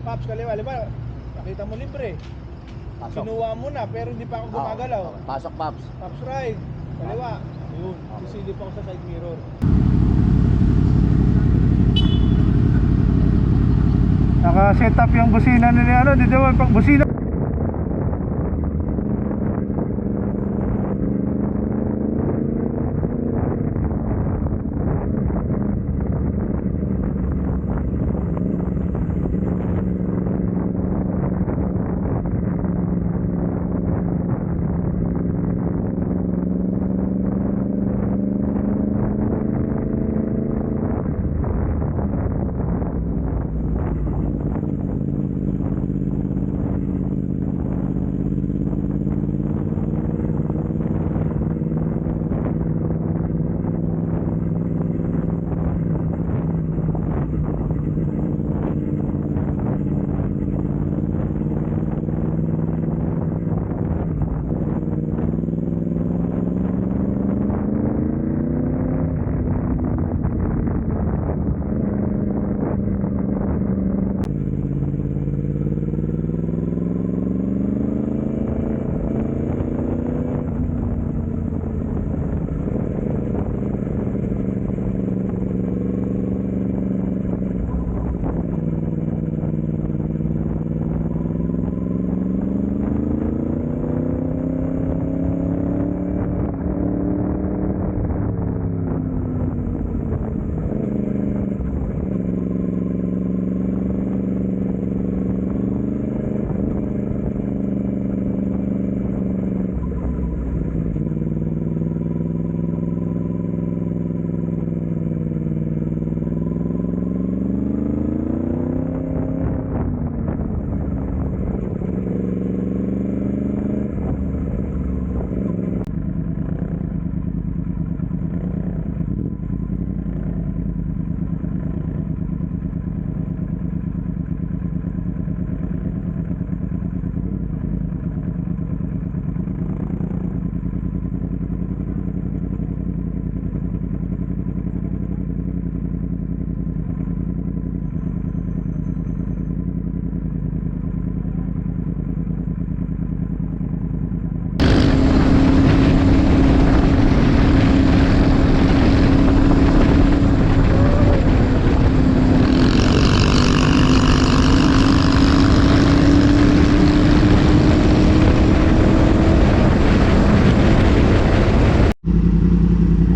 Pops, kaliwa. Liba, nakita mo libre. Pasok. Kinuha mo na, pero hindi pa ako gumagalaw. Oo, pasok, Pops. Pops right. Kaliwa. Ayun. Sisilip ako sa side mirror. Naka-set up yung busina ni ano, dito pag busina.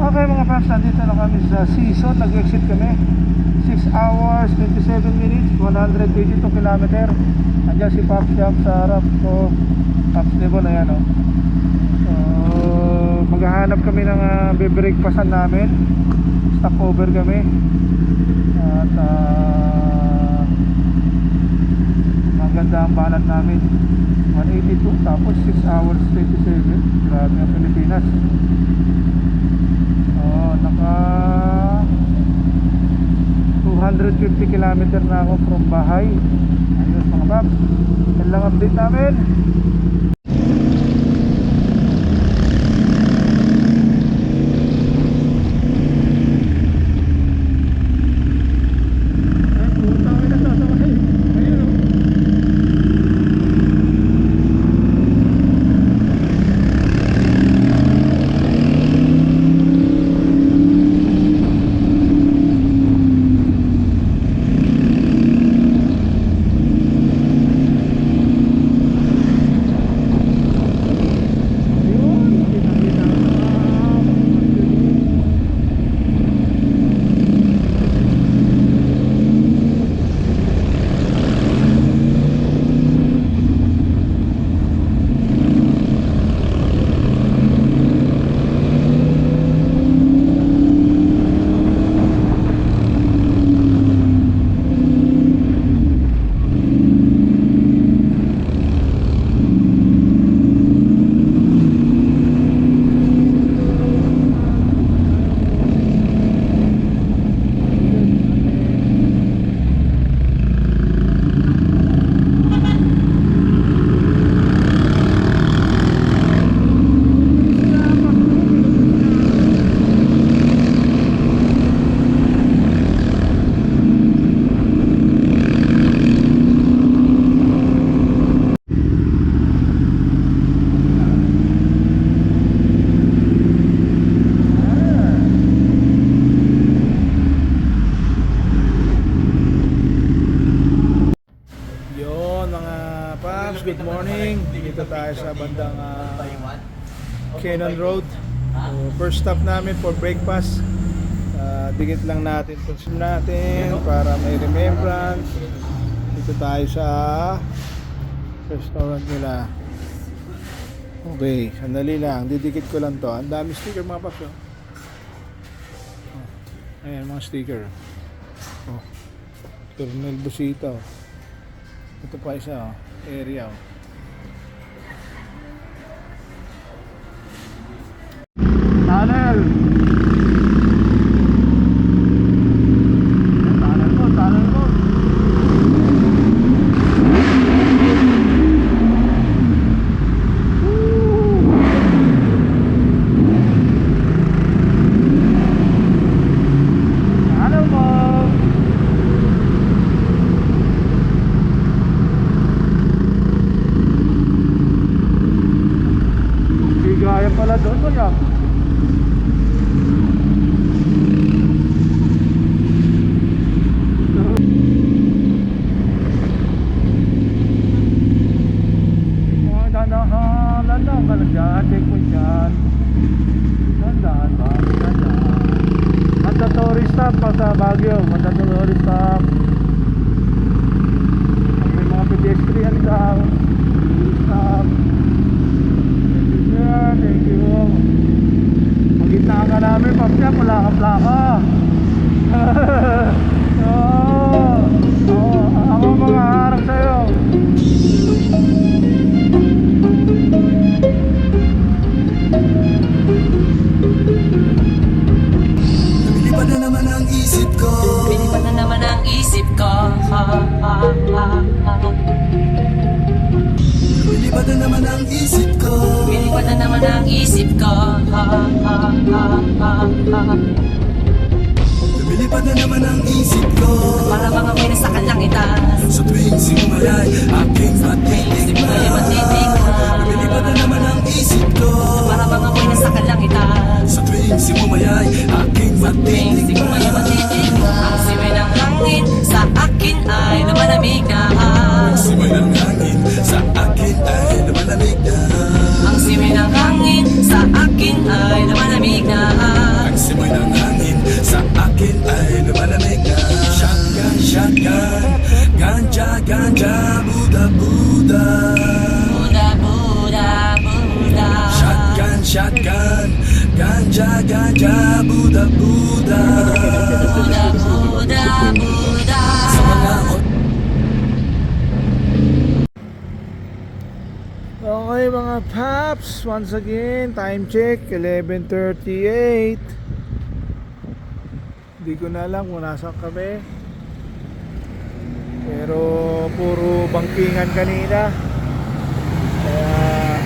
Okay mga fans, nandito na kami sa season. Nag-exit kami 6 hours, 27 minutes, 182 kilometer. Andiyan si Pops Jam sa harap ko. Pops Devon, ayan o. So, maghahanap kami ng be-breakfastan namin. Stopover kami. At maganda ang balat namin, 182 tapos 6 hours 27. Grabe ang Pilipinas. Naka 250 kilometer na ako from bahay. Ayos mga paps, yan lang update namin. sa bandang Cannon Road. So, first stop namin for breakfast. Dikit lang natin itong natin para may remembrance. Dito tayo sa restaurant nila. Okay, sandali lang. Didikit ko lang to. Ang dami sticker mga paps. Ayan mga sticker. Colonel Busita. Ito pa isa. Area. Tunnel. Tunnel mo. Bigayan pala doon mo ya. Dandahan ka lang dyan, take mo dyan. Dandahan ba? Dandahan. Mandatory stop pa sa Baguio. Mandatory stop. May mga pedestrian daw. Stop. Thank you. Magitna ka namin, papya, plaka-plaka. Ako mga harap sa'yo. Lumilipad na naman ang isip ko. Lumilipad na naman ang isip ko. Lumilipad na naman ang isip ko. Lumilipad na naman ang isip ko. Lumilipad na naman ang isip ko. Para bang ako'y nasa kalangitan. Sa tuwing simumalay, aking matitignan. Lumilipad na naman ang isip ko. Para bang ako'y nasa kalangitan. Sa tuwing simumayay, aking matitignan. Ang siway ng hangin sa akin ay lumalamig na. Simoy ng hangin sa akin ay lumalamig na. Ang siway ng hangin sa akin ay lumalamig na. Ang simoy ng hangin sa akin ay lumalamig na. Shotgun, shotgun, ganja, ganja, Buddha, Buddha. Buddha, Buddha, Buddha. Shotgun, shotgun, ganja, ganja, Buddha, Buddha. Buddha, Buddha, Buddha. Sa mga Okay mga paps, once again, time check, 11:38. Hindi ko na alam kung nasa kami. Pero puro bangkingan kanina. Kaya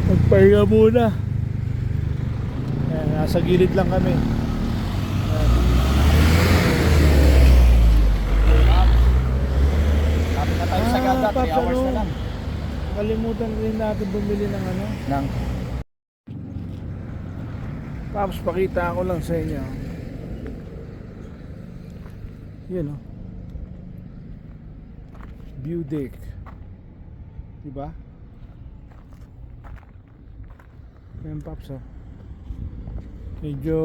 magpahinga muna. Kaya nasa gilid lang kami. Kapit na tayo sa ganda, 3 hours na lang. Kalimutan rin natin bumili ng ano. Paps, pakita ko lang sa inyo. Yun, oh. View deck. Diba? Yan, Paps, oh. Medyo,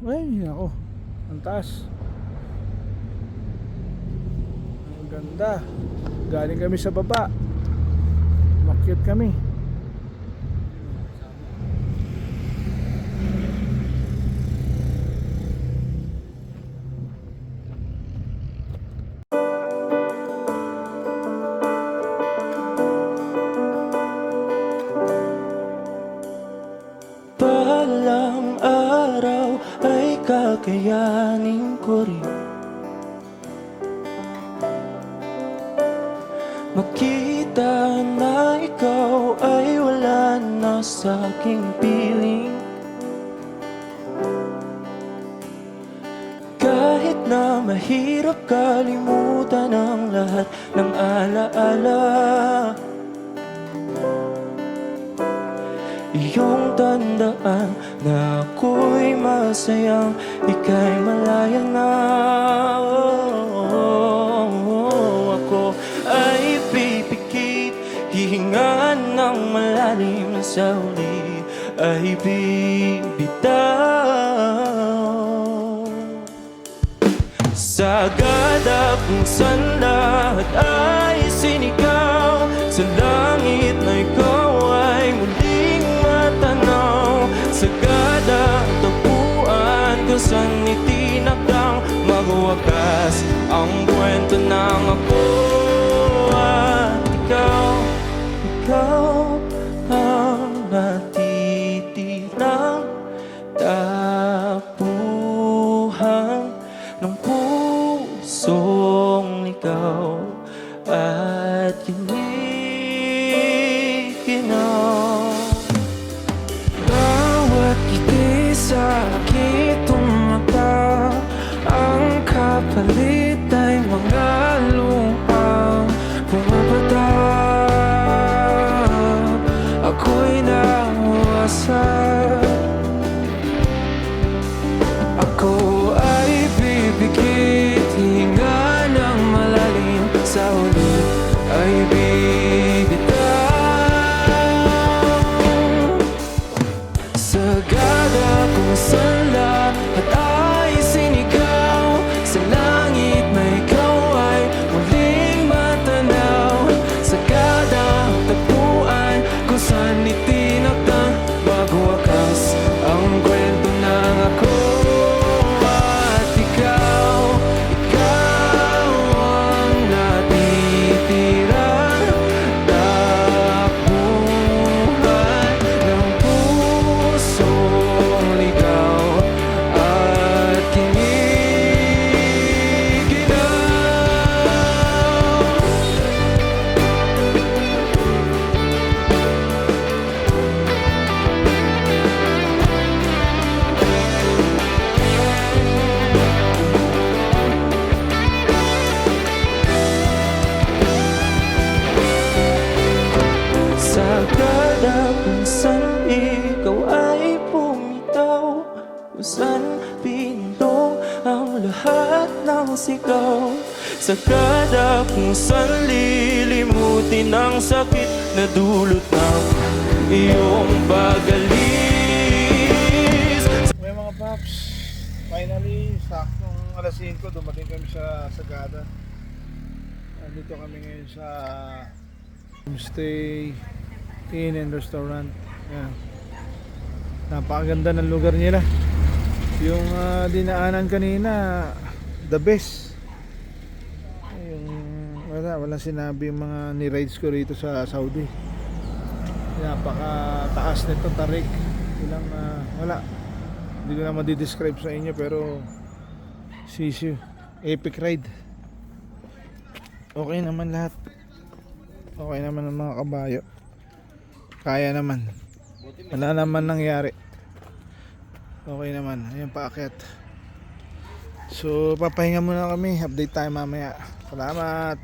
ay, ako. Ang taas. Ang ganda. Galing kami sa baba. Makyat kami. Balang araw ay kakayanin ko rin makita na ikaw ay wala na sa aking piling. Kahit na mahirap kalimutan ang lahat ng alaala, iyong tandaan na ako'y masayang ika'y malaya na. Ako ay hihinga ng malalim sa huli ay bibitaw. Sagada kung saan lahat ay sinigaw, sa langit na ikaw ay muling matanaw. Sagada tapuan kung saan itinakdang magwakas ang kwento ng ako at ikaw. Ikaw ang natitirang tapuhan ng pusong ligaw at kinikinaw. Bawat ngiti sa kitong mata, ang kapalit ay mga luhang bumabata. Ako'y nauwasan, ako ay bibigit, hinga ng malalim sa huli ay bibitaw. Sagada kung saan lahat ay sinigaw, sa langit na ikaw ay muling matanaw. Sagada tapuan kung saan itinakdang magwakas ang kwento ng ako at ikaw. Ikaw ang natitirang tapuhan ng pusong ligaw at kinikinaw. Sagada kung saan ikaw ay pumitaw, kung saan pinindong ang lahat ng sigaw. Sagada kung saan lilimutin ang sakit na dulot ng iyong pag-alis. May mga paps, finally, saktong alas 5, dumating kami sa Sagada. Dito kami ngayon sa homestay inn and restaurant. Yan. Napakaganda ng lugar nila. Yung dinaanan kanina, the best. Yung wala sinabi yung mga ni-rides ko rito sa Saudi. Napaka-taas nito, tarik. Ilang wala. Hindi ko na ma-describe sa inyo, pero sisyo. Epic ride. Okay naman lahat. Okay naman ang mga kabayo. Kaya naman. Wala naman nangyari. Okay naman. Ayan, paakyat. So papahinga muna kami. Update tayo mamaya. Salamat.